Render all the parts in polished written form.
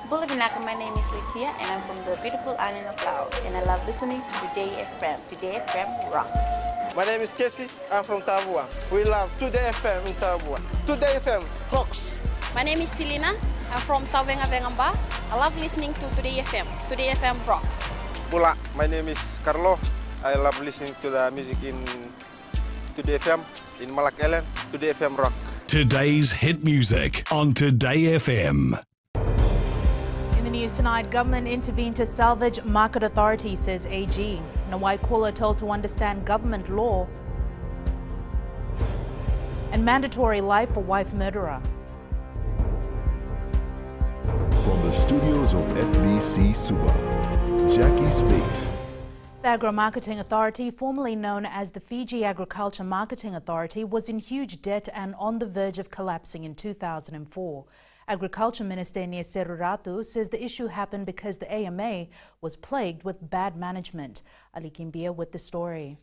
Bulavinaka, my name is Litia and I'm from the beautiful island of Laos and I love listening to Today FM. Today FM rocks. My name is Casey, I'm from Tabua. We love Today FM in Tabua. Today FM rocks. My name is Selina, I'm from Tavenga Vengamba. I love listening to Today FM. Today FM rocks. Bula, my name is Carlo. I love listening to the music in Today FM, in Malak Island. Today FM rock. Today's hit music on Today FM. In the news tonight, government intervened to salvage market authority, says AG. Nawai caller told to understand government law. And mandatory life for wife murderer. From the studios of FBC Suva, Jackie Spate. The Agro-Marketing Authority, formerly known as the Fiji Agriculture Marketing Authority, was in huge debt and on the verge of collapsing in 2004. Agriculture Minister Nieseru Ratu says the issue happened because the AMA was plagued with bad management. Ali Kimbia with the story.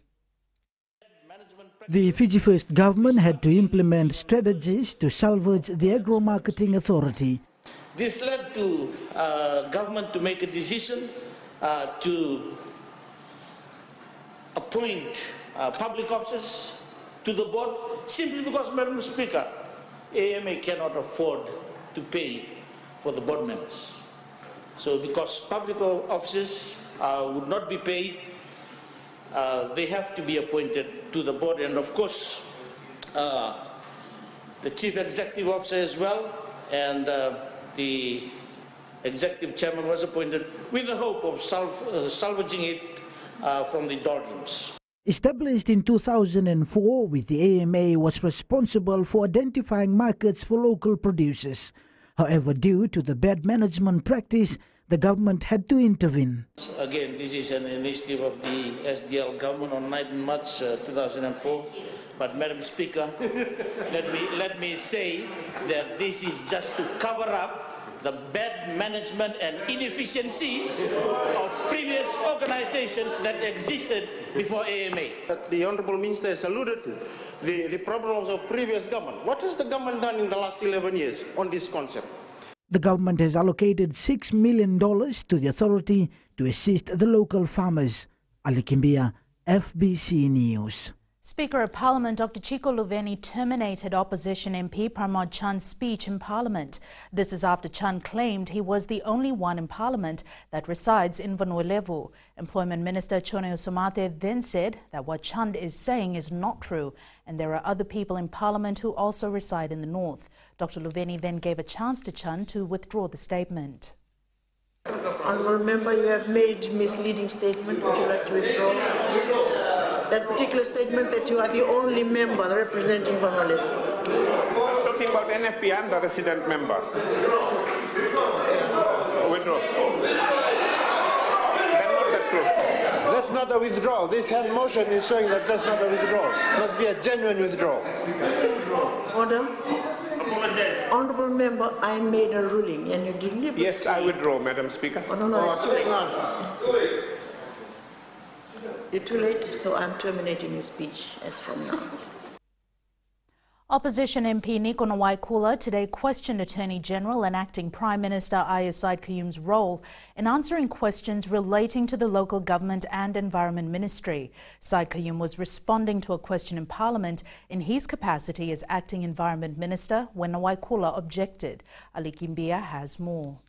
The Fiji First government had to implement strategies to salvage the Agro-Marketing Authority. This led to government to make a decision to appoint public officers to the board simply because, Madam Speaker, AMA cannot afford to pay for the board members. So because public officers would not be paid, they have to be appointed to the board, and of course the chief executive officer as well, and the executive chairman was appointed with the hope of salvaging it from the doldrums. Established in 2004, with the AMA was responsible for identifying markets for local producers. However, due to the bad management practice, the government had to intervene. Again, this is an initiative of the SDL government on 9 March 2004. But, Madam Speaker, let me say that this is just to cover up the bad management and inefficiencies of previous organizations that existed before AMA. The Honourable Minister has alluded to the problems of previous government. What has the government done in the last 11 years on this concept? The government has allocated $6 million to the authority to assist the local farmers. Ali Kimbia, FBC News. Speaker of Parliament Dr. Chico Luveni terminated opposition MP Pramod Chand's speech in Parliament. This is after Chand claimed he was the only one in Parliament that resides in Vanuatu. Employment Minister Choneo Somate then said that what Chand is saying is not true and there are other people in Parliament who also reside in the north. Dr. Luveni then gave a chance to Chand to withdraw the statement. Honourable Member, you have made misleading statement. Would you like to withdraw? That particular statement that you are the only member representing Vanuatu. Talking about NFP, I'm the resident member. Withdraw. That's not a withdrawal. This hand motion is showing that that's not a withdrawal. It must be a genuine withdrawal. Order. Honourable Member, I made a ruling and you deliberately... Yes, I withdraw, Madam Speaker. Oh, no, it's too late. You're too late, so I'm terminating your speech as from now. Opposition MP Niko Nawaikula today questioned Attorney General and Acting Prime Minister Aya Said Qayyum's role in answering questions relating to the local government and environment ministry. Said Qayyum was responding to a question in Parliament in his capacity as Acting Environment Minister when Nawaikula objected. Ali Kimbia has more.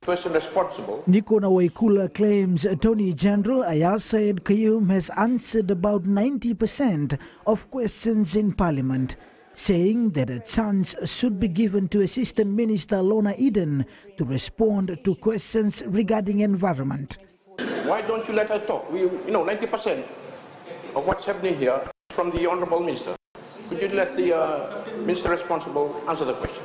Person responsible. Niko Nawaikula claims Attorney General Aya Said Qayyum has answered about 90% of questions in Parliament, saying that a chance should be given to Assistant Minister Lorna Eden to respond to questions regarding environment. Why don't you let her talk? 90% of what's happening here is from the Honourable Minister. Could you let the Minister responsible answer the question?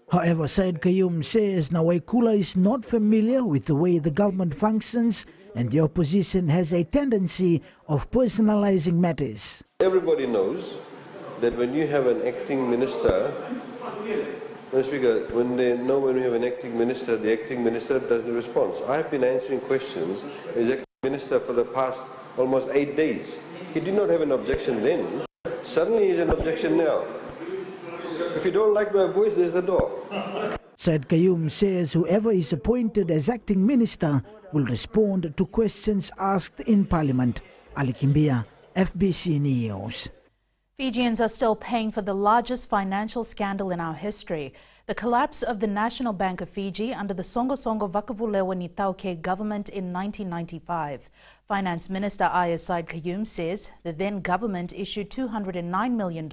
However, Said Qayyum says Nawaikula is not familiar with the way the government functions and the opposition has a tendency of personalizing matters. Everybody knows that when you have an acting minister, Mr. Speaker, when you have an acting minister, the acting minister does the response. I have been answering questions as acting minister for the past almost 8 days. He did not have an objection then. Suddenly he has an objection now. If you don't like my voice, there's the door. Said Kayum says whoever is appointed as acting minister will respond to questions asked in Parliament. Ali Kimbia, FBC News. Fijians are still paying for the largest financial scandal in our history. The collapse of the National Bank of Fiji under the Songosongo Vakavulewa Nitauke government in 1995. Finance Minister Aya Said Kayum says the then government issued $209 million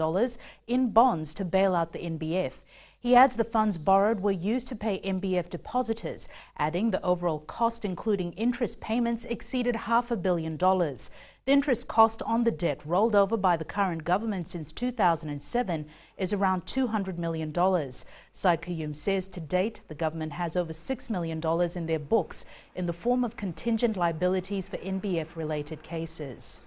in bonds to bail out the NBF. He adds the funds borrowed were used to pay NBF depositors, adding the overall cost, including interest payments, exceeded $500 million. The interest cost on the debt rolled over by the current government since 2007 is around $200 million. Said Kayum says to date the government has over $6 million in their books in the form of contingent liabilities for NBF-related cases.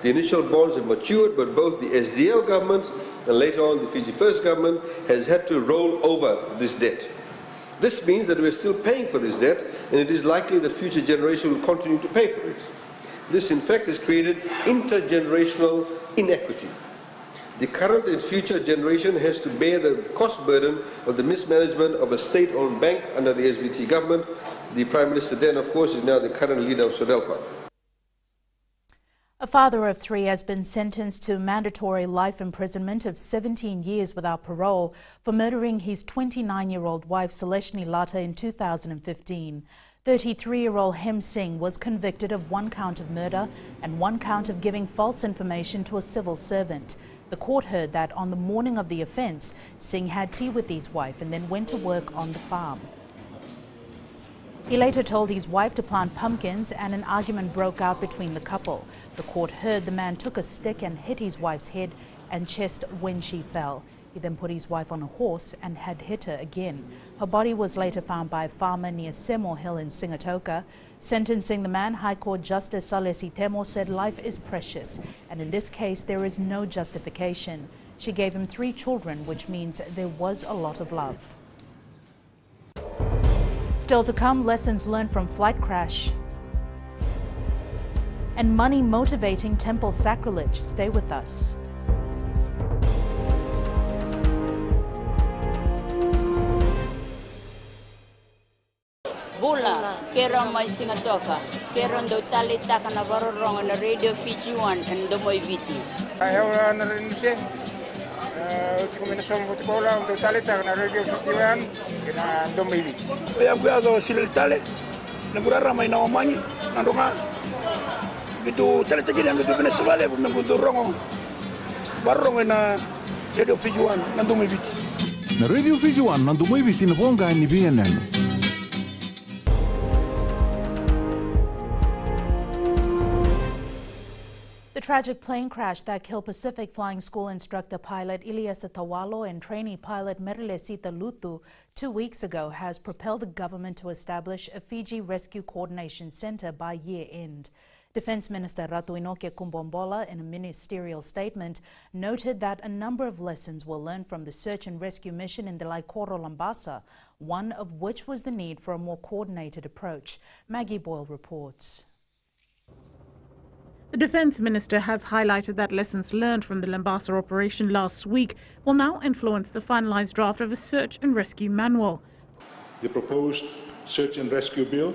The initial bonds have matured, but both the SDL government and later on the Fiji First government has had to roll over this debt. This means that we're still paying for this debt, and it is likely that future generations will continue to pay for it. This, in fact, has created intergenerational inequity. The current and future generation has to bear the cost burden of the mismanagement of a state-owned bank under the SBT government. The Prime Minister then, of course, is now the current leader of Sodelpa. A father of 3 has been sentenced to mandatory life imprisonment of 17 years without parole for murdering his 29-year-old wife Saleshni Lata in 2015. 33-year-old Hem Singh was convicted of 1 count of murder and 1 count of giving false information to a civil servant. The court heard that on the morning of the offence, Singh had tea with his wife and then went to work on the farm. He later told his wife to plant pumpkins and an argument broke out between the couple. The court heard the man took a stick and hit his wife's head and chest when she fell. He then put his wife on a horse and had hit her again. Her body was later found by a farmer near Seymour Hill in Singatoka. Sentencing the man, High Court Justice Salesi Temo said life is precious and in this case there is no justification. She gave him 3 children, which means there was a lot of love. Still to come, lessons learned from flight crash. And money motivating temple sacrilege. Stay with us. Bula, kera mai Singatoka, kera ndo tali taka na varorong na Radio Fiji 1 and ndo moi viti. Ayaw na rin siya. Uti ko minasong buti ko lang ndo tali taka na Radio Fiji 1 kina ndo moi viti. Ayaw ko yazo sila tali, nagurara may nawamanyi, nandunga. Gitu tali taki yang gitu pinasabale bum nagudurong varorong na Radio Fiji 1 nando moi viti. Na Radio Fiji 1 nando moi viti na ponga ni BNN. The tragic plane crash that killed Pacific Flying School instructor pilot Iliasa Tawalo and trainee pilot Merilesita Lutu 2 weeks ago has propelled the government to establish a Fiji Rescue Coordination Centre by year-end. Defence Minister Ratu Inoke Kumbombola, in a ministerial statement, noted that a number of lessons were learned from the search and rescue mission in the Laikoro Lambasa, one of which was the need for a more coordinated approach. Maggie Boyle reports. The Defence Minister has highlighted that lessons learned from the Lambasa operation last week will now influence the finalised draft of a search and rescue manual. The proposed search and rescue bill,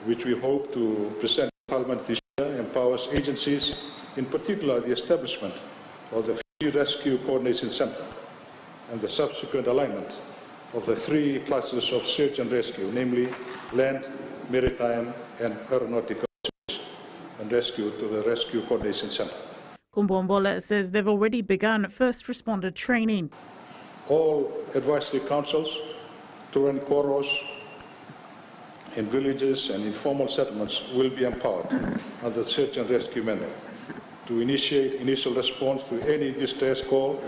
which we hope to present to Parliament this year, empowers agencies, in particular the establishment of the Fiji Rescue Coordination Centre and the subsequent alignment of the 3 classes of search and rescue, namely land, maritime and aeronautical and rescue to the Rescue Coordination Centre. Kumbombola says they've already begun first responder training. All advisory councils, touring koros in villages and informal settlements will be empowered under the search and rescue manual to initiate initial response to any distress call.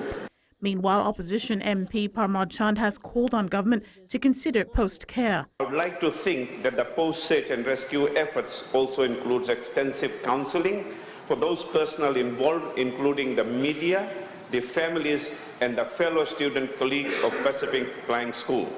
Meanwhile, opposition MP Pramod Chand has called on government to consider post-care. I would like to think that the post-search and rescue efforts also includes extensive counselling for those personnel involved, including the media, the families and the fellow student colleagues of Pacific Flying School.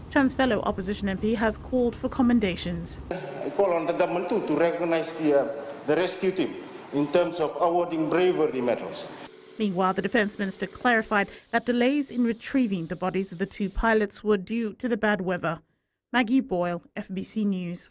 Chand's fellow opposition MP has called for commendations. I call on the government too to recognise the rescue team in terms of awarding bravery medals. Meanwhile, the Defence Minister clarified that delays in retrieving the bodies of the two pilots were due to the bad weather. Maggie Boyle, FBC News.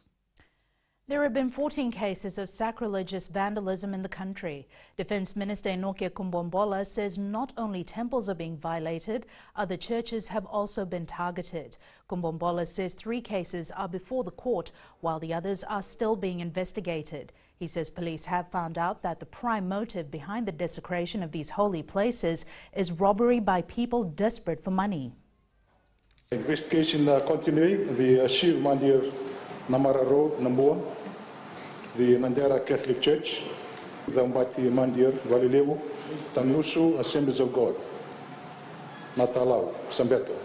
There have been 14 cases of sacrilegious vandalism in the country. Defence Minister Enoke Kumbombola says not only temples are being violated, other churches have also been targeted. Kumbombola says 3 cases are before the court, while the others are still being investigated. He says police have found out that the prime motive behind the desecration of these holy places is robbery by people desperate for money. Investigation continuing, the Shiv Mandir Namara Road, number 1, the Nandera Catholic Church, the Umbati Mandir Valilevo, Tanusu Assemblies of God, Natalau, Sambeto,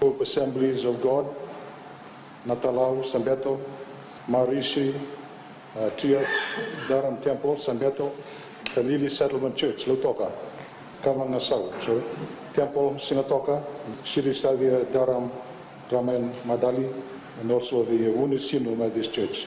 Hope Assemblies of God, Natalau, Sambeto, Marishi, Trias, Dharam Temple, Sambeto, Kalili Settlement Church, Lutoka, Kavangasau, sorry, Temple, Singatoka, Shri Sadia Dharam, Raman Madali, and also the Wunisinu Methodist Church.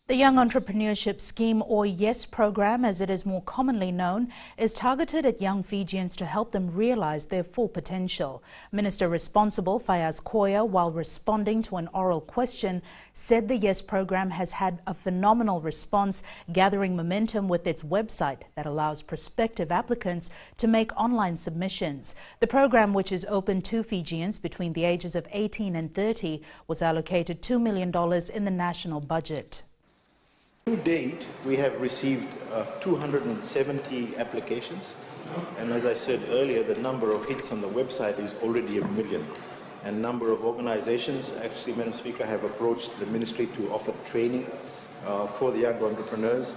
The Young Entrepreneurship Scheme, or YES program as it is more commonly known, is targeted at young Fijians to help them realize their full potential. Minister responsible, Fayaz Koya, while responding to an oral question, said the YES program has had a phenomenal response, gathering momentum with its website that allows prospective applicants to make online submissions. The program, which is open to Fijians between the ages of 18 and 30, was allocated $2 million in the national budget. To date, we have received 270 applications, and as I said earlier, the number of hits on the website is already 1 million. And number of organizations, actually, Madam Speaker, have approached the ministry to offer training for the young entrepreneurs.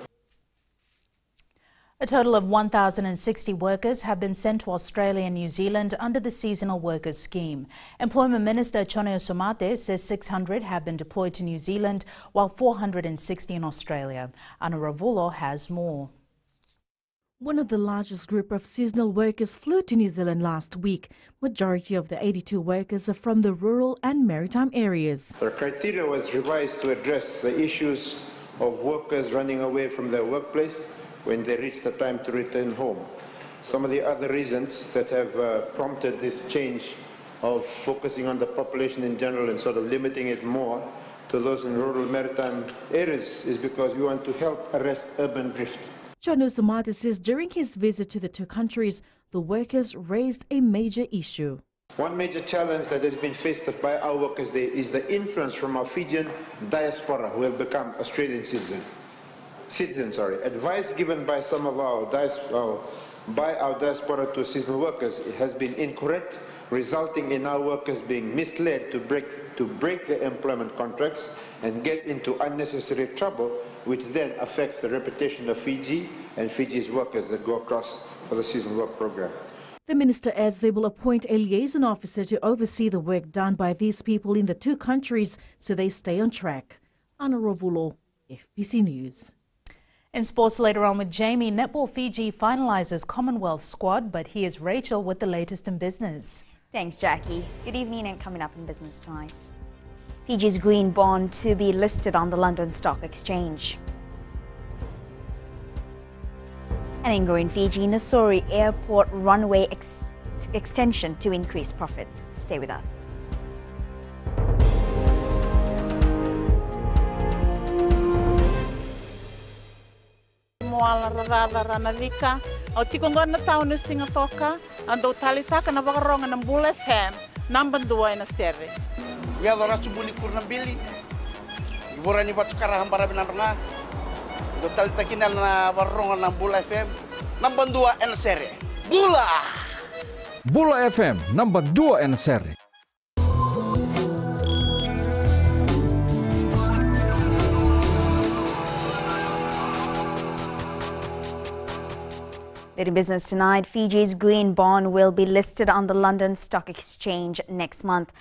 A total of 1,060 workers have been sent to Australia and New Zealand under the Seasonal Workers Scheme. Employment Minister Choneo Somate says 600 have been deployed to New Zealand, while 460 in Australia. Ana Ravulo has more. One of the largest group of seasonal workers flew to New Zealand last week. Majority of the 82 workers are from the rural and maritime areas. The criteria was revised to address the issues of workers running away from their workplace when they reach the time to return home. Some of the other reasons that have prompted this change of focusing on the population in general and sort of limiting it more to those in rural maritime areas is because we want to help arrest urban drift. Choneo Somate says during his visit to the two countries, the workers raised a major issue. One major challenge that has been faced by our workers there is the influence from our Fijian diaspora who have become Australian citizens. Advice given by some of our diaspora to seasonal workers has been incorrect, resulting in our workers being misled to break their employment contracts and get into unnecessary trouble, which then affects the reputation of Fiji and Fiji's workers that go across for the seasonal work program. The minister adds they will appoint a liaison officer to oversee the work done by these people in the two countries so they stay on track. Ana Ravulo, FBC News. In sports later on with Jamie, Netball Fiji finalises Commonwealth squad, but here's Rachel with the latest in business. Thanks, Jackie. Good evening, and coming up in business tonight, Fiji's green bond to be listed on the London Stock Exchange. And in growing Fiji, Nassori Airport runway extension to increase profits. Stay with us. Moala radada ranavika au tikongona tau no Singatoka ando talitaka na wakaronga ng Bull FM number 2 na serre. Ya dora subuli kurnambili. Ibora ni batu karahan para binaranga. Do talitakina na wakaronga ng Bull FM number 2 na serre. Bula. Bull FM number 2 na serre. In business tonight, Fiji's green bond will be listed on the London Stock Exchange next month.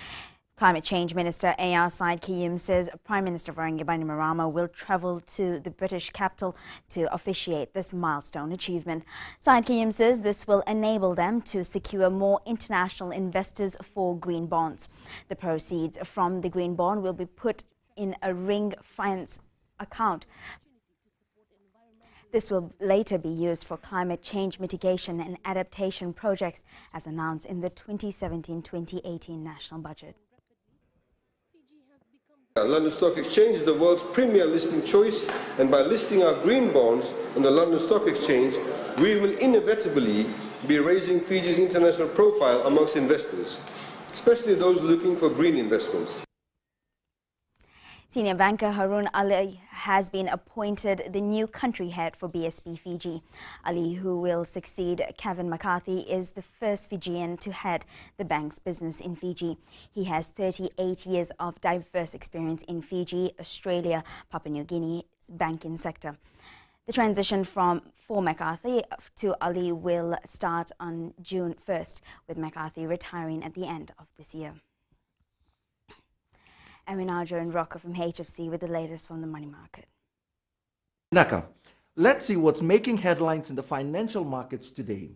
Climate Change Minister A.R. Said Kiyum says Prime Minister Varangi Bainimarama will travel to the British capital to officiate this milestone achievement. Said Kiyum says this will enable them to secure more international investors for green bonds. The proceeds from the green bond will be put in a ring finance account. This will later be used for climate change mitigation and adaptation projects, as announced in the 2017-2018 national budget. London Stock Exchange is the world's premier listing choice, and by listing our green bonds on the London Stock Exchange, we will inevitably be raising Fiji's international profile amongst investors, especially those looking for green investments. Senior banker Harun Ali has been appointed the new country head for BSP Fiji. Ali, who will succeed Kevin McCarthy, is the first Fijian to head the bank's business in Fiji. He has 38 years of diverse experience in Fiji, Australia, Papua New Guinea's banking sector. The transition for McCarthy to Ali will start on June 1st, with McCarthy retiring at the end of this year. And we now join Rocco from HFC with the latest from the money market. Naka, let's see what's making headlines in the financial markets today.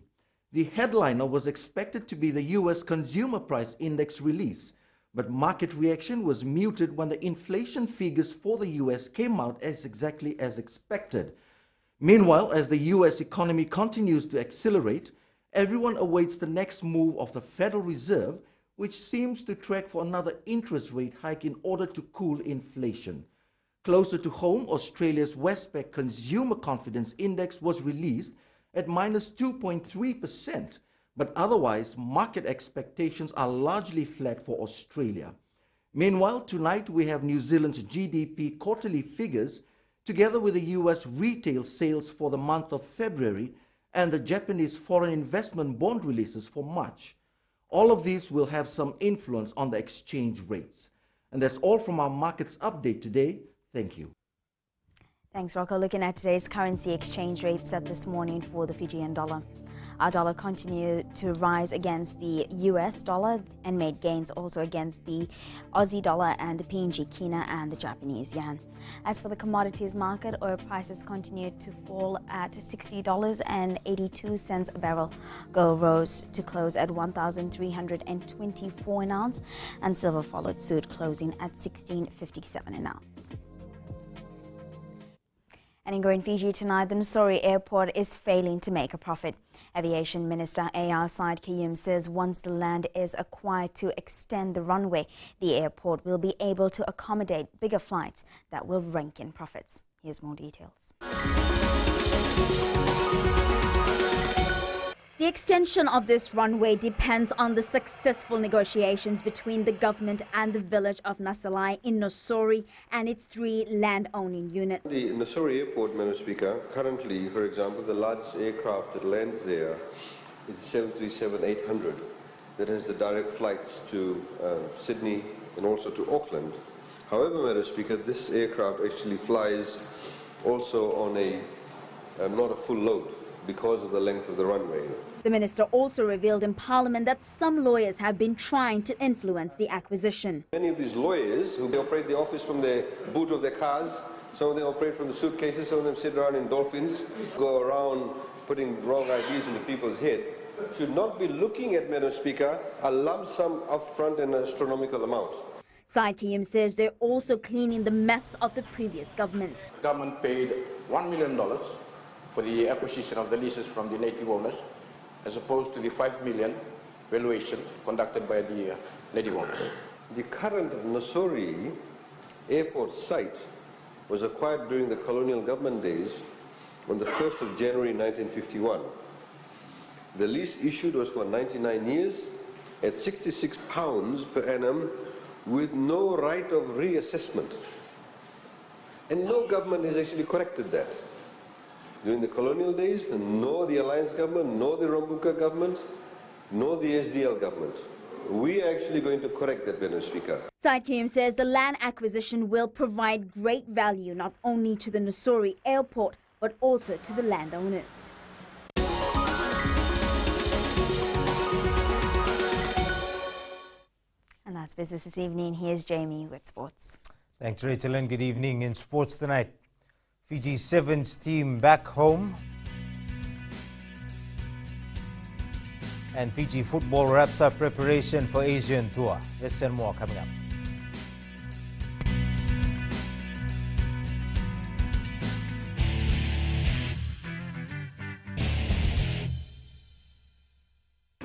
The headliner was expected to be the U.S. Consumer Price Index release, but market reaction was muted when the inflation figures for the U.S. came out exactly as expected. Meanwhile, as the U.S. economy continues to accelerate, everyone awaits the next move of the Federal Reserve, which seems to track for another interest rate hike in order to cool inflation. Closer to home, Australia's Westpac Consumer Confidence Index was released at -2.3%, but otherwise market expectations are largely flat for Australia. Meanwhile, tonight we have New Zealand's GDP quarterly figures, together with the US retail sales for the month of February and the Japanese foreign investment bond releases for March. All of these will have some influence on the exchange rates. And that's all from our markets update today. Thank you. Thanks, Rocco. Looking at today's currency exchange rate set this morning for the Fijian dollar. Our dollar continued to rise against the US dollar and made gains also against the Aussie dollar and the PNG Kina and the Japanese yen. As for the commodities market, oil prices continued to fall at $60.82 a barrel. Gold rose to close at $1,324 an ounce, and silver followed suit, closing at $16.57 an ounce. And in Green Fiji tonight, the Nassori airport is failing to make a profit. Aviation Minister A.R. Said Kayum says once the land is acquired to extend the runway, the airport will be able to accommodate bigger flights that will rake in profits. Here's more details. The extension of this runway depends on the successful negotiations between the government and the village of Nasalai in Nassori and its 3 land-owning units. The Nassori Airport, Madam Speaker, currently, for example, the largest aircraft that lands there is 737-800 that has the direct flights to Sydney and also to Auckland. However, Madam Speaker, this aircraft actually flies also on a not a full load, because of the length of the runway. The minister also revealed in Parliament that some lawyers have been trying to influence the acquisition. Many of these lawyers who operate the office from the boot of their cars, some of them operate from the suitcases, some of them sit around in dolphins, go around putting wrong ideas into people's head, should not be looking at, Madam Speaker, a lump sum upfront and an astronomical amount. Said Kayum says they're also cleaning the mess of the previous governments. The government paid $1 million for the acquisition of the leases from the native owners, as opposed to the $5 million valuation conducted by the native owners. The current Nassori airport site was acquired during the colonial government days on the 1st of January 1951. The lease issued was for 99 years at £66 per annum with no right of reassessment. And no government has actually corrected that. During the colonial days, nor the Alliance government, nor the Rambuka government, nor the SDL government. We are actually going to correct that, Madam Speaker. Said Kayum says the land acquisition will provide great value not only to the Nassori airport, but also to the landowners. And that's business this evening. Here's Jamie with sports. Thanks, Rachel, and good evening. In sports tonight, Fiji's Sevens team back home, and Fiji football wraps up preparation for Asian tour. This and more coming up.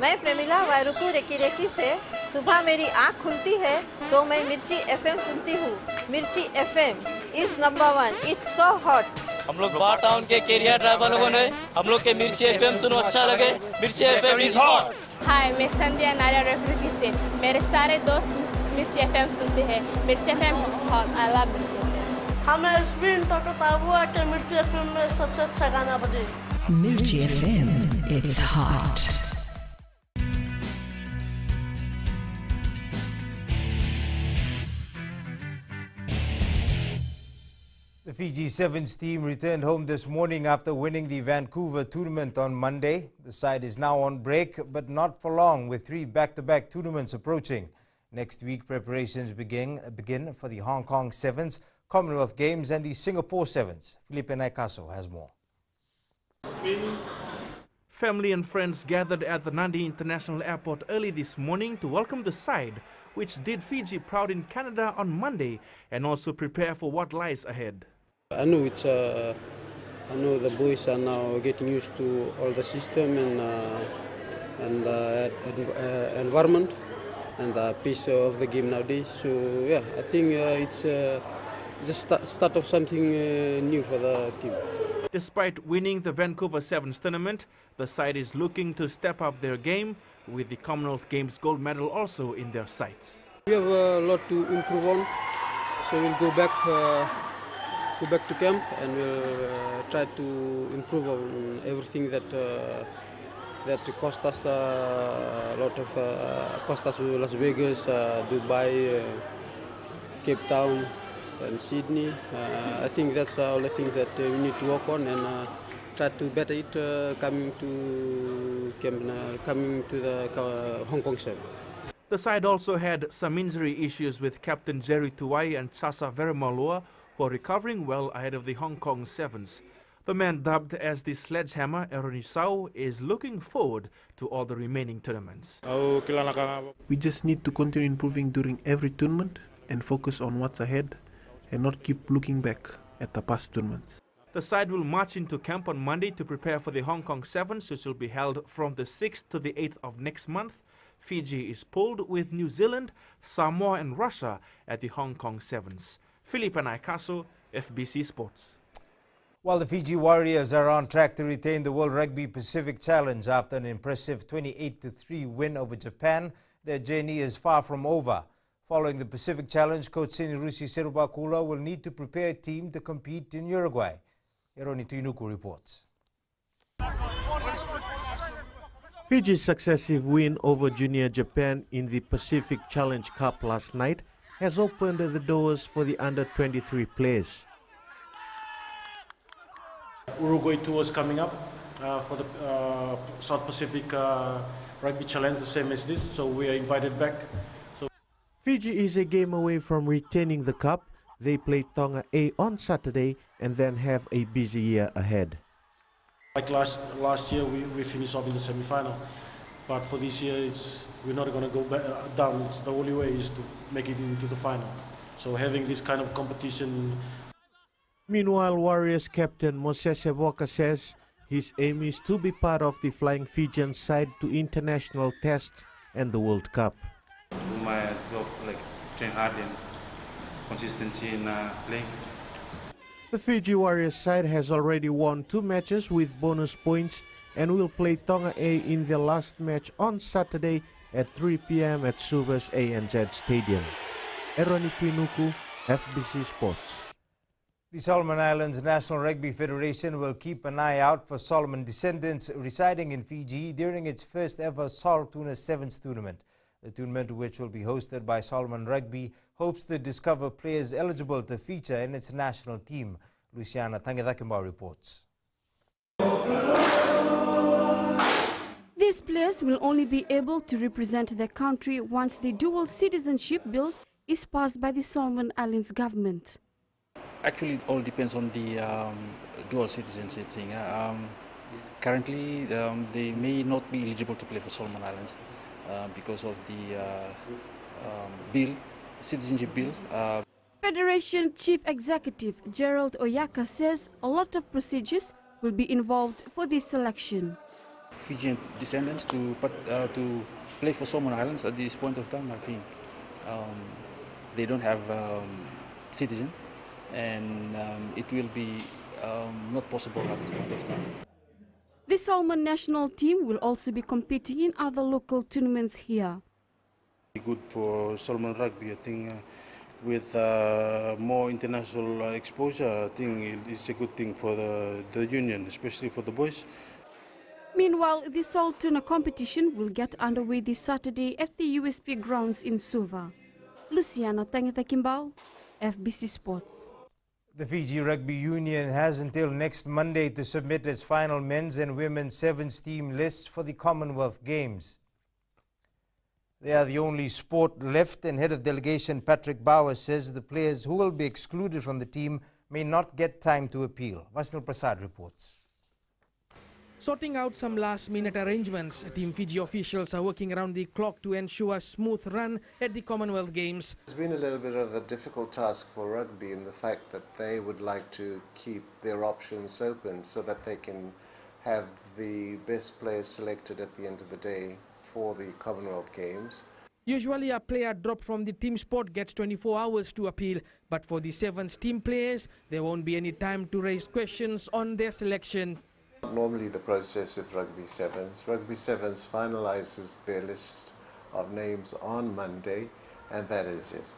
मैं Premila वायरुकू recce recce से सुबह मेरी आँख खुलती है तो मैं मिर्ची एफएम सुनती हूँ। मिर्ची FM is number 1। It's so hot. हम लोग बार टाउन के कैरियर ड्राइवर लोगों ने हम लोग के मिर्ची एफएम सुनो अच्छा लगे। मिर्ची एफएम इज हॉट। हाय, मैं संध्या नारियल रेफ्रिकी से मेरे सारे दोस्त मिर्ची एफएम सुनते हैं। मिर्ची FM is hot. I love मिर्ची एफएम। हमें स्पिन तो हुआ कि मिर्ची एफएम में सबसे अच्छा गाना बजे। मिर्ची FM, it's hot. The Fiji Sevens team returned home this morning after winning the Vancouver tournament on Monday. The side is now on break, but not for long, with 3 back-to-back tournaments approaching. Next week, preparations begin for the Hong Kong Sevens, Commonwealth Games and the Singapore Sevens. Felipe Naikaso has more. Family and friends gathered at the Nadi International Airport early this morning to welcome the side, which did Fiji proud in Canada on Monday, and also prepare for what lies ahead. I know I know the boys are now getting used to all the system and environment and the pace of the game nowadays. So yeah, I think it's just start of something new for the team. Despite winning the Vancouver Sevens tournament, the side is looking to step up their game, with the Commonwealth Games gold medal also in their sights. We have a lot to improve on, so we'll go back to camp and we'll try to improve on everything that cost us a lot of cost us Las Vegas, Dubai, Cape Town, and Sydney. I think that's all the things that we need to work on and try to better it coming to the Hong Kong Sevens. The side also had some injury issues with Captain Jerry Tuwai and Sasa Veremalua, who are recovering well ahead of the Hong Kong Sevens. The man dubbed as the Sledgehammer, Eronisau, is looking forward to all the remaining tournaments. We just need to continue improving during every tournament and focus on what's ahead and not keep looking back at the past tournaments. The side will march into camp on Monday to prepare for the Hong Kong Sevens, which will be held from the 6th to the 8th of next month. Fiji is pooled with New Zealand, Samoa and Russia at the Hong Kong Sevens. Felipe Naikaso, FBC Sports. While the Fiji Warriors are on track to retain the World Rugby Pacific Challenge after an impressive 28-3 win over Japan, their journey is far from over. Following the Pacific Challenge, coach Senirusi Serubakula will need to prepare a team to compete in Uruguay. Eroni Tuinuku reports. Fiji's successive win over Junior Japan in the Pacific Challenge Cup last night has opened the doors for the under-23 players. Uruguay tour is coming up for the South Pacific Rugby Challenge, the same as this, so we are invited back. Fiji is a game away from retaining the cup. They play Tonga A on Saturday and then have a busy year ahead. Like last year, we finished off in the semi-final, but for this year, we're not going to go back, down. The only way is to make it into the final. So having this kind of competition. Meanwhile, Warriors captain Moses Seboka says his aim is to be part of the Flying Fijian side to international tests and the World Cup. Do my job, like train hard and consistency in playing. The Fiji Warriors side has already won 2 matches with bonus points and will play Tonga A in their last match on Saturday at 3 p.m. at Suva's ANZ Stadium. Eroni Pinuku, FBC Sports. The Solomon Islands National Rugby Federation will keep an eye out for Solomon descendants residing in Fiji during its first ever Sol Tuna Sevens tournament. The tournament, which will be hosted by Solomon Rugby, hopes to discover players eligible to feature in its national team. Luciana Tangedakimba reports. These players will only be able to represent their country once the dual citizenship bill is passed by the Solomon Islands government. Actually, it all depends on the dual citizenship thing. Currently, they may not be eligible to play for Solomon Islands because of the citizenship bill. Federation Chief Executive Gerald Oyaka says a lot of procedures will be involved for this selection. Fijian descendants to play for Solomon Islands at this point of time. I think they don't have citizen, and it will be not possible at this point of time. The Solomon national team will also be competing in other local tournaments here. Good for Solomon Rugby, I think. With more international exposure, I think it's a good thing for the union, especially for the boys. Meanwhile, the Sol Tuna competition will get underway this Saturday at the USP grounds in Suva. Luciana Tangetakimbao, FBC Sports. The Fiji Rugby Union has until next Monday to submit its final men's and women's sevens team lists for the Commonwealth Games. They are the only sport left, and head of delegation Patrick Bauer says the players who will be excluded from the team may not get time to appeal. Vasnil Prasad reports. Sorting out some last-minute arrangements, Team Fiji officials are working around the clock to ensure a smooth run at the Commonwealth Games. It's been a little bit of a difficult task for rugby in the fact that they would like to keep their options open so that they can have the best players selected at the end of the day for the Commonwealth Games. Usually a player dropped from the team spot gets 24 hours to appeal, but for the sevens team players, there won't be any time to raise questions on their selection. Normally the process with Rugby Sevens finalizes their list of names on Monday, and that is it.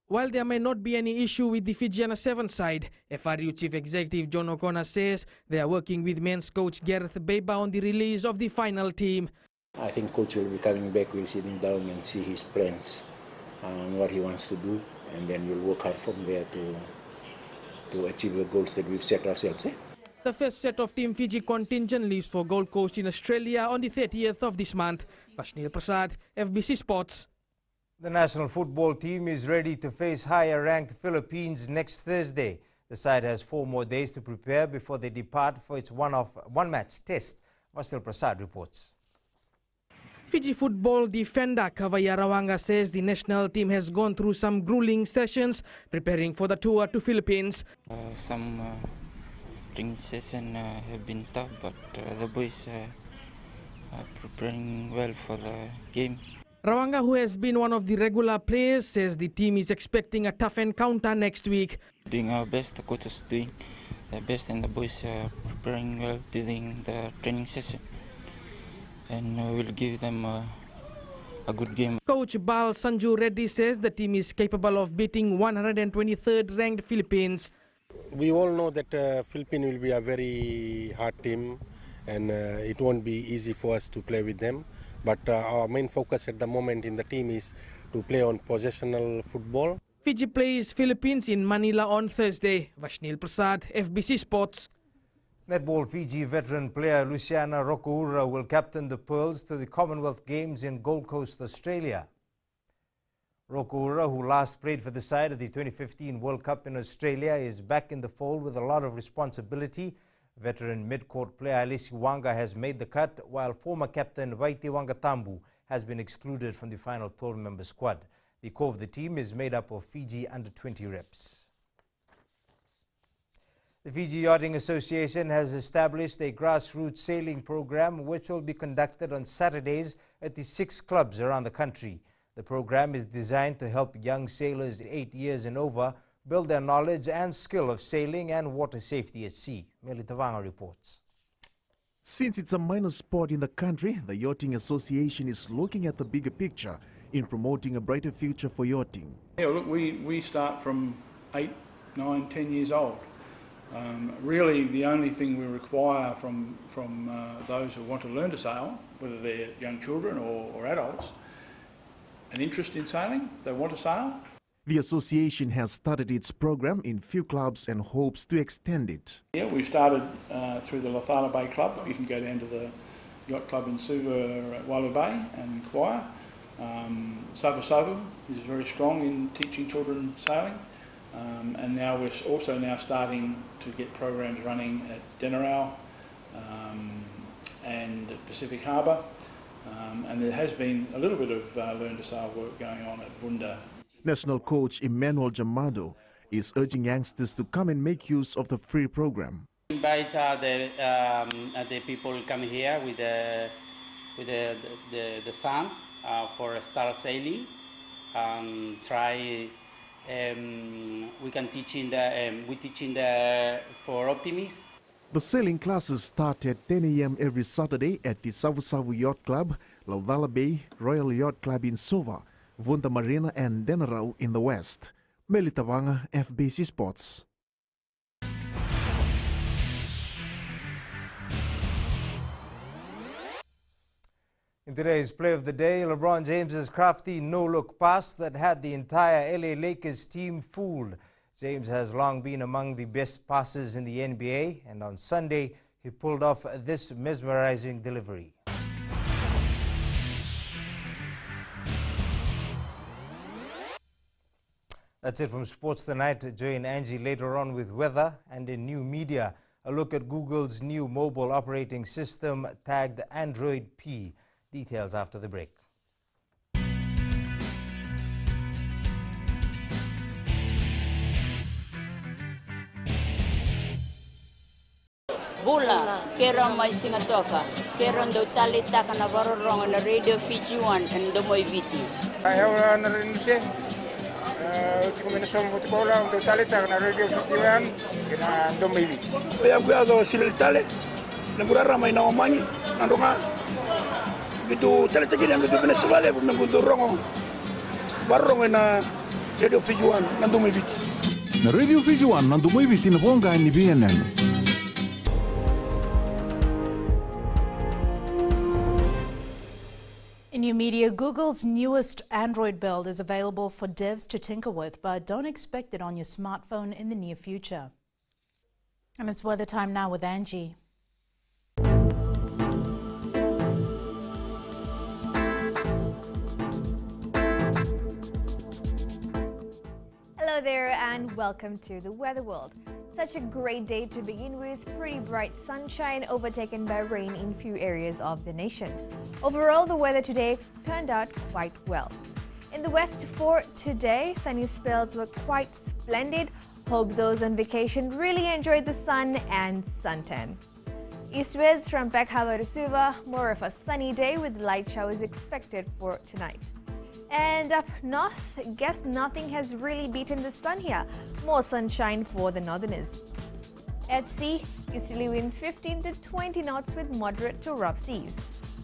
While there may not be any issue with the Fijiana 7 side, FRU Chief Executive John O'Connor says they are working with men's coach Gareth Beba on the release of the final team. I think coach will be coming back, we'll sit him down and see his plans and what he wants to do, and then we'll work hard from there to achieve the goals that we've set ourselves. The first set of Team Fiji contingent leaves for Gold Coast in Australia on the 30th of this month. Vasnil Prasad, FBC Sports. The national football team is ready to face higher-ranked Philippines next Thursday. The side has 4 more days to prepare before they depart for its one-match test. Vasnil Prasad reports. Fiji football defender Kavaya Rawanga says the national team has gone through some grueling sessions preparing for the tour to Philippines. Some training sessions have been tough, but the boys are preparing well for the game. Rawanga, who has been one of the regular players, says the team is expecting a tough encounter next week. Doing our best, the coach is doing their best, and the boys are preparing well during the training session. And we'll give them a good game. Coach Bal Sanju Reddy says the team is capable of beating 123rd ranked Philippines. We all know that Philippines will be a very hard team, and it won't be easy for us to play with them. But our main focus at the moment in the team is to play on possessional football. Fiji plays Philippines in Manila on Thursday. Vasnil Prasad, FBC Sports. Netball Fiji veteran player Luciana Rokoura will captain the Pearls to the Commonwealth Games in Gold Coast, Australia. Rokoura, who last played for the side at the 2015 World Cup in Australia, is back in the fold with a lot of responsibility. Veteran mid-court player Alisi Wanga has made the cut, while former captain Vaiti Wangatambu has been excluded from the final 12-member squad. The core of the team is made up of Fiji under-20 reps. The Fiji Yachting Association has established a grassroots sailing program which will be conducted on Saturdays at the 6 clubs around the country. The program is designed to help young sailors 8 years and over build their knowledge and skill of sailing and water safety at sea. Meli Tavanga reports. Since it's a minor sport in the country, the Yachting Association is looking at the bigger picture in promoting a brighter future for yachting. Yeah, look, we start from 8, 9, 10 years old. Really, the only thing we require from those who want to learn to sail, whether they're young children or adults, an interest in sailing, they want to sail. The association has started its program in few clubs and hopes to extend it. Yeah, we started through the Lathala Bay Club. You can go down to the yacht club in Suva at Walu Bay and inquire. Savu Savu is very strong in teaching children sailing. And now we're also starting to get programs running at Denarau and at Pacific Harbour. And there has been a little bit of learn to sail work going on at Vunda. National coach Emmanuel Jamado is urging youngsters to come and make use of the free program. Invite the people come here with the sun for star sailing. Try. We can teach for optimists. The sailing classes start at 10 a.m. every Saturday at the Savu Savu Yacht Club, Laudala Bay, Royal Yacht Club in Suva, Vunta Marina and Denarau in the west. Melitawanga, FBC Sports. In today's play of the day, LeBron James's crafty no-look pass that had the entire LA Lakers team fooled. James has long been among the best passers in the NBA, and on Sunday, he pulled off this mesmerizing delivery. That's it from Sports Tonight. Join Angie later on with weather and in new media. A look at Google's new mobile operating system tagged Android P. Details after the break. Bula, kera mai singatoka, kera ndo tali taka na varorong na Radio Fiji 1 and ndo moi viti. Ayaw na rin siya. Kombinasyon mo tikola ndo tali taka na Radio Fiji 1 kina ndo moi viti. Kaya kuya zo silil tali, nagurara may naomani, nandunga. Gitu tali tagi yang gitu Venezuela pun nangguntur rongo, barong na Radio Fiji 1 nandu moi viti. Na Radio Fiji 1 nandu moi viti na bonga ni BNN. In new media, Google's newest Android build is available for devs to tinker with, but don't expect it on your smartphone in the near future. And it's weather time now with Angie. Hello there and welcome to the Weather World. Such a great day to begin with, pretty bright sunshine overtaken by rain in few areas of the nation. Overall, the weather today turned out quite well. In the west for today, sunny spells were quite splendid. Hope those on vacation really enjoyed the sun and suntan. Eastwards from Peck Harbor to Suva, more of a sunny day with light showers expected for tonight. And up north, guess nothing has really beaten the sun here. More sunshine for the northerners. At sea, easterly winds 15 to 20 knots with moderate to rough seas.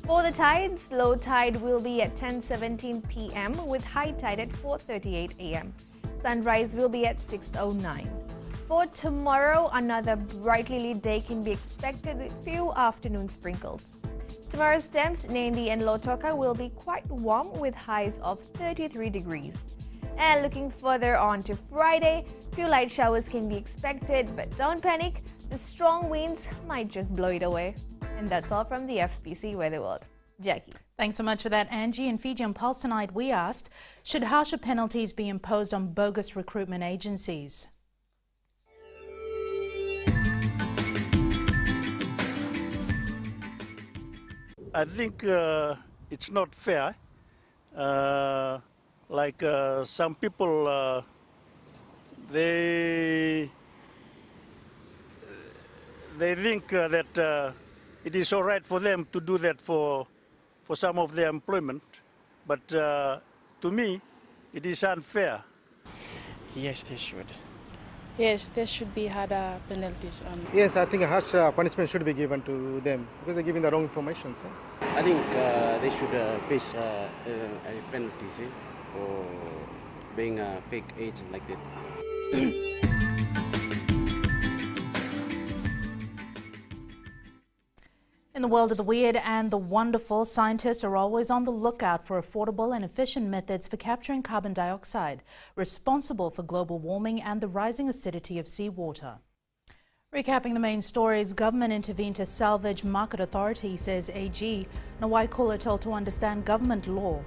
For the tides, low tide will be at 10:17 p.m. with high tide at 4:38 a.m. Sunrise will be at 6:09. For tomorrow, another brightly lit day can be expected with few afternoon sprinkles. Tomorrow's temps, Nandi and Lautoka, will be quite warm with highs of 33 degrees. And looking further on to Friday, few light showers can be expected, but don't panic, the strong winds might just blow it away. And that's all from the FBC Weather World. Jackie. Thanks so much for that, Angie. And Fiji on Pulse tonight, we asked, should harsher penalties be imposed on bogus recruitment agencies? I think it's not fair. Some people, they think that it is all right for them to do that for some of their employment, but to me, it is unfair. Yes, they should. Yes, there should be harder penalties. Yes, I think a harsh punishment should be given to them because they're giving the wrong information. So. I think they should face penalties for being a fake agent like that. In the world of the weird and the wonderful, scientists are always on the lookout for affordable and efficient methods for capturing carbon dioxide, responsible for global warming and the rising acidity of seawater. Recapping the main stories, government intervened to salvage market authority, says AG. Nawaikula told to understand government law.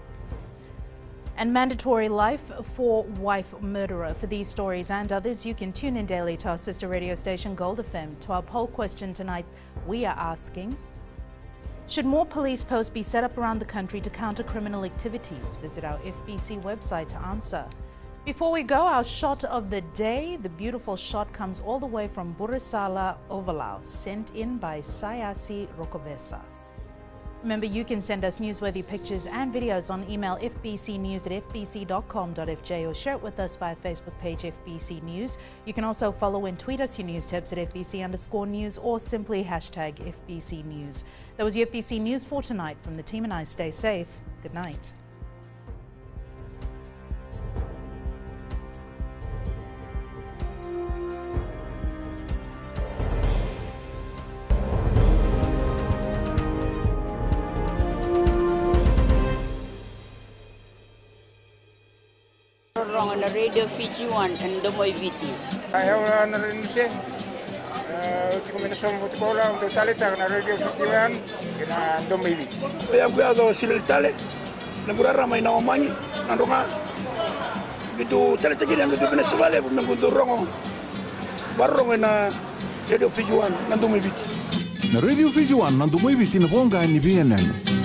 And mandatory life for wife murderer. For these stories and others, you can tune in daily to our sister radio station Gold FM. To our poll question tonight, we are asking, should more police posts be set up around the country to counter criminal activities? Visit our FBC website to answer. Before we go, our shot of the day. The beautiful shot comes all the way from Burisala, Overlau, sent in by Sayasi Rokovesa. Remember, you can send us newsworthy pictures and videos on email fbcnews@fbc.com.fj or share it with us via Facebook page FBC News. You can also follow and tweet us your news tips at FBC_news or simply hashtag FBC News. That was your FBC News for tonight. From the team and I, stay safe. Good night. Wrong on the radio Fiji 1 and the Moy Viti. Ayaw na rin siya. Kombinasyon mo tikola untuk talita na radio Fiji 1 kina Domoy Viti. Kaya kuyaga sila tale. Nagurara may naomani nandunga. Gitu talita gini ang gitu pinasabale pag nagundurong. Barong na radio Fiji 1 na Domoy Viti. Na radio Fiji 1 na Domoy Viti na buong ni BNN.